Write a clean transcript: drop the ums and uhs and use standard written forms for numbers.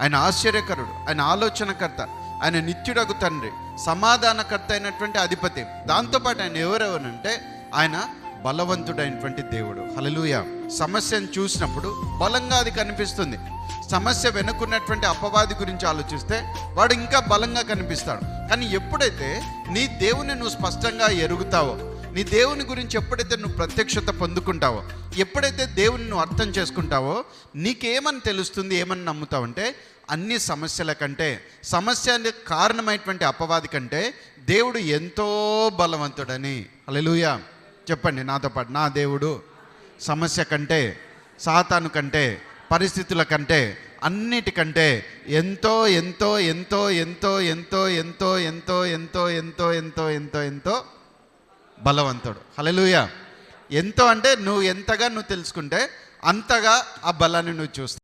ఆయన ఆశ్చర్యకరుడు, ఆయన ఆలోచనకర్త, ఆయన నిత్యుడగు తండ్రి, సమాధానకర్త అయినటువంటి అధిపతి. దాంతోపాటు ఆయన ఎవరెవరంటే ఆయన బలవంతుడైనటువంటి దేవుడు. హల్లెలూయా. సమస్యను చూసినప్పుడు బలంగా అది కనిపిస్తుంది. సమస్య వెనుకున్నటువంటి అపవాది గురించి ఆలోచిస్తే వాడు ఇంకా బలంగా కనిపిస్తాడు. కానీ ఎప్పుడైతే నీ దేవుని నువ్వు స్పష్టంగా ఎరుగుతావో, నీ దేవుని గురించి ఎప్పుడైతే నువ్వు ప్రత్యక్షత పొందుకుంటావో, ఎప్పుడైతే దేవుని నువ్వు అర్థం చేసుకుంటావో, నీకేమని తెలుస్తుంది, ఏమని నమ్ముతావంటే అన్ని సమస్యల కంటే, సమస్యలకు కారణమైనటువంటి అపవాది కంటే దేవుడు ఎంతో బలవంతుడని. హల్లెలూయా. చెప్పండి నాతో పాటు, నా దేవుడు సమస్య కంటే, సాతాను కంటే, పరిస్థితుల కంటే, అన్నిటికంటే ఎంతో ఎంతో ఎంతో ఎంతో ఎంతో ఎంతో ఎంతో ఎంతో ఎంతో ఎంతో ఎంతో ఎంతో బలవంతుడు. హల్లెలూయా. ఎంతో అంటే నువ్వు ఎంతగా నువ్వు తెలుసుకుంటే అంతగా ఆ బలాన్ని నువ్వు చూస్తావు.